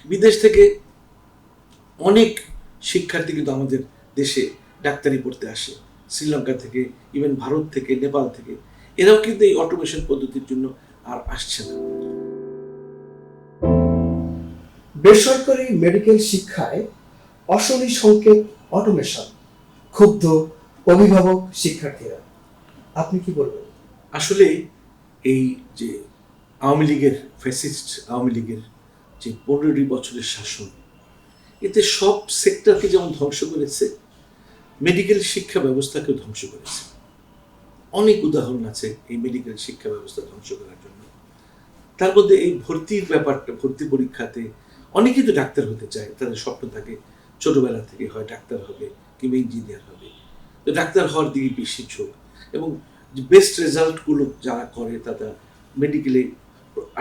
বিদেশ থেকে অনেক শিক্ষার্থী কিন্তু আমাদের দেশে ডাক্তারি পড়তে আসে, শ্রীলঙ্কা থেকে, ইভেন ভারত থেকে, নেপাল থেকে। এরাও কিন্তু এই অটোমেশন পদ্ধতির জন্য আর আসছে না। বেসরকারি মেডিকেল শিক্ষায় অশনি সংকেত অটোমেশন, ক্ষুব্ধ অভিভাবক শিক্ষার্থীরা। আপনি কি বলবেন? আসলে এই যে আওয়ামী লীগের ফ্যাসিস্ট আওয়ামী লীগের যে 15 বছরের শাসন, এতে সব সেক্টরকে যেমন ধ্বংস করেছে, মেডিকেল শিক্ষা ব্যবস্থাকেও ধ্বংস করেছে। অনেক উদাহরণ আছে এই মেডিকেল শিক্ষা ব্যবস্থা ধ্বংস করার জন্য। তার মধ্যে এই ভর্তির ব্যাপারটা, ভর্তি পরীক্ষাতে অনেকেই তো ডাক্তার হতে চায়, তাদের স্বপ্ন থাকে ছোটবেলা থেকে হয় ডাক্তার হবে কিংবা ইঞ্জিনিয়ার হবে। তো ডাক্তার হওয়ার দিকে বেশি ঝোঁক, এবং বেস্ট রেজাল্টগুলো যারা করে তারা মেডিকেলে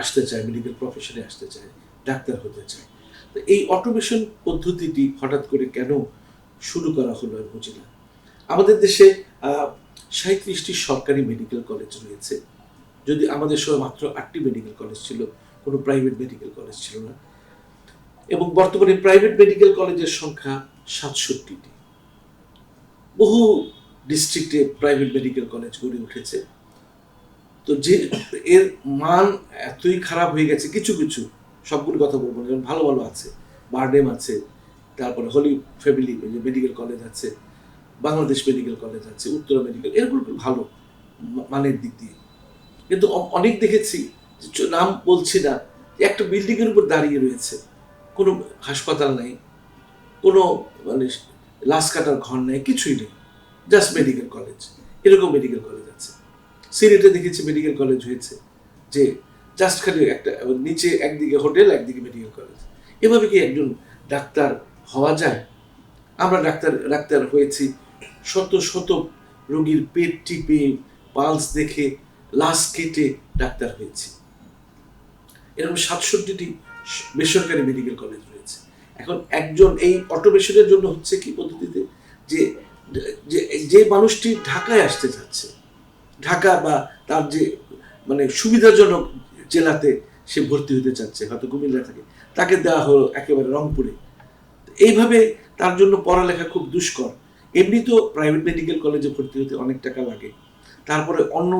আসতে চায়, মেডিকেল প্রফেশনে আসতে চায়, ডাক্তার হতে চায়। তো এই অটোমেশন পদ্ধতিটি হঠাৎ করে কেন শুরু করা হলো আমি বুঝি না। আমাদের দেশে 37টি সরকারি মেডিকেল কলেজ রয়েছে, যদি আমাদের সময় মাত্র 8টি মেডিকেল কলেজ ছিল, কোনো প্রাইভেট মেডিকেল কলেজ ছিল না। এবং বর্তমানে প্রাইভেট মেডিকেল কলেজের সংখ্যা 67টি। বহু ডিস্ট্রিক্টে প্রাইভেট মেডিকেল কলেজ গড়ে উঠেছে। তো যে এর মান এতই খারাপ হয়ে গেছে, কিছু কিছু, সবগুলো কথা বলবো না, যেমন ভালো ভালো আছে, বারডেম আছে, তারপরে হলি ফ্যামিলি মেডিকেল কলেজ আছে, বাংলাদেশ মেডিকেল কলেজ আছে, উত্তরা মেডিকেল, এরকম ভালো মানের দিক দিয়ে। কিন্তু অনেক দেখেছি, নাম বলছি না, একটা বিল্ডিং এর উপর দাঁড়িয়ে রয়েছে, কোনো হাসপাতাল নেই, কোনো মানে লাশ কাটার ঘর নেই, কিছুই নেই, জাস্ট মেডিকেল কলেজ। এরকম মেডিকেল কলেজ আছে। সিলেটে দেখেছি মেডিকেল কলেজ হয়েছে যে জাস্ট খালি একটা, নিচে একদিকে হোটেল, একদিকে মেডিকেল কলেজ। এভাবে কি একজন ডাক্তার হওয়া যায়? আমরা ডাক্তার হয়েছি শত শত রোগীর পেট টিপে, পালস দেখে, লাশ কেটে ডাক্তার হয়েছি। এরকম 67টি বেসরকারি মেডিকেল কলেজ রয়েছে। এখন একজন এই অটোমেশনের জন্য হচ্ছে কি পদ্ধতিতে, যে যে মানুষটি ঢাকায় আসতে যাচ্ছে, ঢাকা বা তার যে মানে সুবিধাজনক জেলাতে সে ভর্তি হতে চাচ্ছে, হয়তো কুমিল্লা থাকে, তাকে দেওয়া হলো একেবারে রংপুরে। এইভাবে তার জন্য পড়ালেখা খুব দুষ্কর। এমনি তো প্রাইভেট মেডিকেল কলেজে ভর্তি হতে অনেক টাকা লাগে, তারপরে অন্য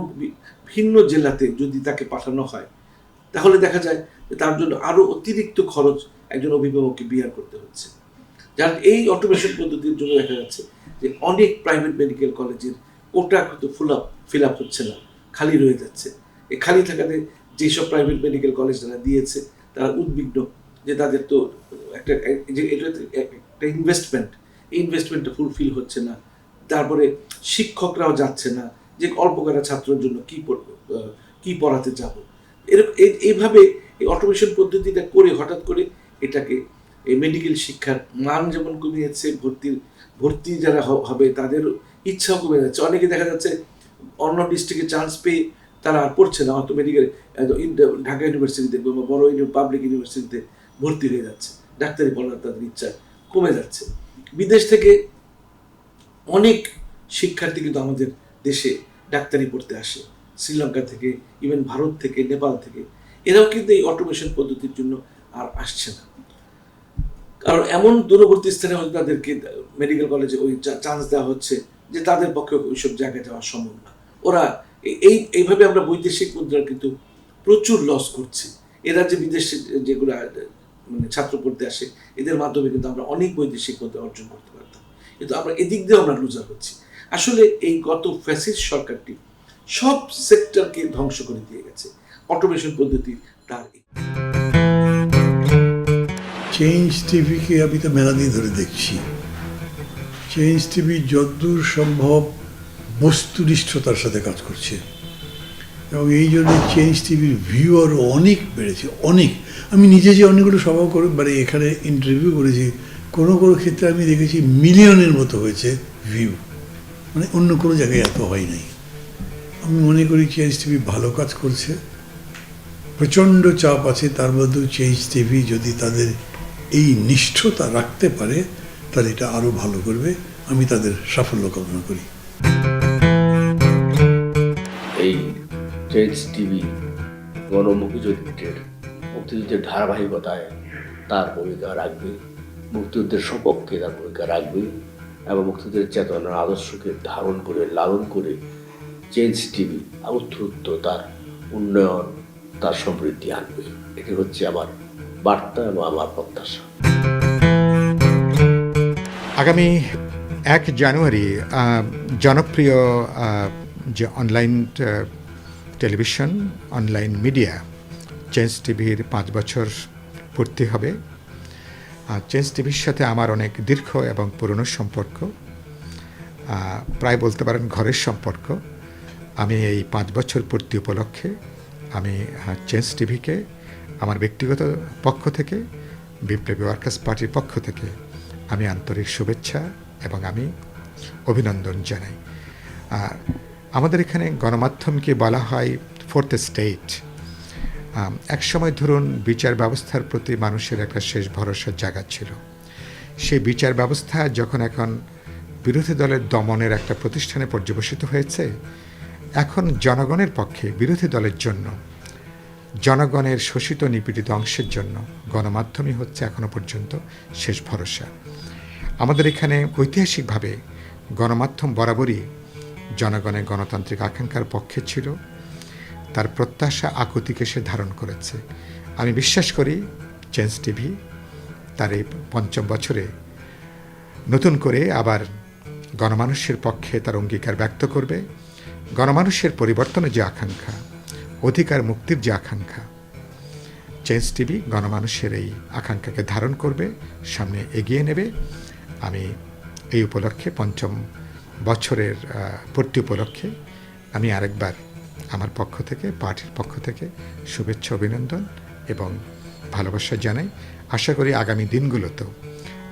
ভিন্ন জেলাতে যদি তাকে পাঠানো হয়, তাহলে দেখা যায় যে তার জন্য আরো অতিরিক্ত খরচ একজন অভিভাবককে বিয়ার করতে হচ্ছে। যার এই অটোমেশন পদ্ধতির জন্য দেখা যাচ্ছে যে অনেক প্রাইভেট মেডিকেল কলেজের কোটা কিন্তু ফিল আপ হচ্ছে না, খালি রয়ে যাচ্ছে। এই খালি থাকাতে যেসব প্রাইভেট মেডিকেল কলেজ যারা দিয়েছে তারা উদ্বিগ্ন যে তাদের তো একটা একটা ইনভেস্টমেন্ট, এই ইনভেস্টমেন্টটা ফুলফিল হচ্ছে না। তারপরে শিক্ষকরাও যাচ্ছে না, যে অল্প কয়েকটা ছাত্রের জন্য কি পড়াতে যাব। এইভাবে এই অটোমেশন পদ্ধতিটা করে হঠাৎ করে এটাকে এই মেডিকেল শিক্ষার মান যেমন কমিয়েছে, ভর্তি যারা হবে তাদের ইচ্ছাও কমে যাচ্ছে। অনেকে দেখা যাচ্ছে অন্য ডিস্ট্রিক্টে চান্স পেয়ে তারা আর পড়ছে না, হয়তো মেডিকেল ঢাকা ইউনিভার্সিটিতে বা বড় পাবলিক ইউনিভার্সিটিতে ভর্তি হয়ে যাচ্ছে, ডাক্তারি পড়ার তাদের ইচ্ছা কমে যাচ্ছে। বিদেশ থেকে অনেক শিক্ষার্থী কিন্তু আমাদের দেশে ডাক্তারি পড়তে আসে, শ্রীলঙ্কা থেকে, ইভেন ভারত থেকে, নেপাল থেকে। এরাও কিন্তু এই অটোমেশন পদ্ধতির জন্য আর আসছে না, কারণ এমন দূরবর্তী স্থানে হয়তো তাদেরকে মেডিকেল কলেজে ওই চান্স দেওয়া হচ্ছে যে তাদের পক্ষে ওইসব জায়গায় যাওয়া সম্ভব না। ওরা এইভাবে আমরা বৈদেশিক মুদ্রার কিন্তু প্রচুর লস করছি। এরা যে বিদেশে যেগুলো মানে ছাত্র পড়তে আসে, এদের মাধ্যমে কিন্তু আমরা অনেক বৈদেশিক মুদ্রা অর্জন করতে পারতাম, কিন্তু আমরা এদিক দিয়েও আমরা লুজার হচ্ছি। আসলে এই গত ফ্যাসিস্ট সরকারটি সব সেক্টরকে ধ্বংস করে দিয়ে গেছে অটোমেশন পদ্ধতি। তার চেঞ্জ টিভিকে আমি তো মেলা দিন ধরে দেখছি। চেঞ্জ টিভি যতদূর সম্ভব বস্তুনিষ্ঠতার সাথে কাজ করছে, এবং এই জন্য চেঞ্জ টিভির ভিউ আরও অনেক বেড়েছে, অনেক। আমি নিজে যে অনেকগুলো সভা করে মানে এখানে ইন্টারভিউ করেছি, কোনো কোনো ক্ষেত্রে আমি দেখেছি মিলিয়নের মতো হয়েছে ভিউ, মানে অন্য কোনো জায়গায় এত হয় নাই। আমি মনে করি চেঞ্জ টিভি ভালো কাজ করছে, প্রচণ্ড চাপ আছে, তার মধ্যেও চেঞ্জ টিভি যদি তাদের এই নিষ্ঠতা রাখতে পারে তাহলে এটা আরও ভালো করবে। আমি তাদের সাফল্য কামনা করি। এই চেঞ্জ টিভি গণমুখী চরিত্রের মুক্তিযুদ্ধের ধারাবাহিকতায় তার ভূমিকা রাখবে, মুক্তিযুদ্ধের সপক্ষে তার ভূমিকা রাখবে এবং মুক্তিযুদ্ধের চেতনার আদর্শকে ধারণ করে লালন করে চেঞ্জ টিভি উত্তরোত্তর তার উন্নয়ন, তার সমৃদ্ধি আনবে। এটি হচ্ছে আমার বার্তা এবং আমার প্রত্যাশা। আগামী 1 জানুয়ারি জনপ্রিয় যে online television, online media change টিভির 5 বছর পূর্তি হবে। চেঞ্জ টিভির সাথে আমার অনেক দীর্ঘ এবং পুরনো সম্পর্ক, প্রায় বলতে পারেন ঘরের সম্পর্ক। আমি এই 5 বছর পূর্তি উপলক্ষে আমি চেঞ্জ টিভিকে আমার ব্যক্তিগত পক্ষ থেকে, বিপ্লবী ওয়ার্কার্স পার্টির পক্ষ থেকে আমি আন্তরিক শুভেচ্ছা এবং আমি অভিনন্দন জানাই। আর আমাদের এখানে গণমাধ্যমকে বলা হয় ফোর্থ স্টেট। একসময় ধরুন বিচার ব্যবস্থার প্রতি মানুষের একটা শেষ ভরসার জায়গা ছিল। সেই বিচার ব্যবস্থা যখন এখন বিরোধী দলের দমনের একটা প্রতিষ্ঠানে পর্যবেসিত হয়েছে, এখন জনগণের পক্ষে, বিরোধী দলের জন্য, জনগণের শোষিত নিপীড়িত অংশের জন্য গণমাধ্যমই হচ্ছে এখনো পর্যন্ত শেষ ভরসা। আমাদের এখানে ঐতিহাসিকভাবে গণমাধ্যম বরাবরই জনগণের গণতান্ত্রিক আকাঙ্ক্ষার পক্ষে ছিল, তার প্রত্যাশা আকুতিকে সে ধারণ করেছে। আমি বিশ্বাস করি চেঞ্জ টিভি তার এই 5ম বছরে নতুন করে আবার গণমানুষের পক্ষে তার অঙ্গীকার ব্যক্ত করবে। গণমানুষের পরিবর্তনের যে আকাঙ্ক্ষা, অধিকার মুক্তির যে আকাঙ্ক্ষা, চেঞ্জ টিভি গণমানুষের এই আকাঙ্ক্ষাকে ধারণ করবে, সামনে এগিয়ে নেবে। আমি এই উপলক্ষে 5ম বছরের পূর্তি উপলক্ষে আমি আরেকবার আমার পক্ষ থেকে, পার্টির পক্ষ থেকে শুভেচ্ছা, অভিনন্দন এবং ভালোবাসা জানাই। আশা করি আগামী দিনগুলোতেও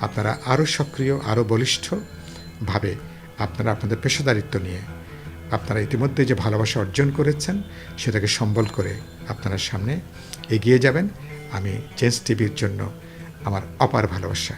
আপনারা আরও সক্রিয়, আরও বলিষ্ঠভাবে আপনারা আপনাদের পেশাদারিত্ব নিয়ে আপনারা ইতিমধ্যে যে ভালোবাসা অর্জন করেছেন সেটাকে সম্বল করে আপনারা সামনে এগিয়ে যাবেন। আমি চেঞ্জ টিভির জন্য আমার অপার ভালোবাসা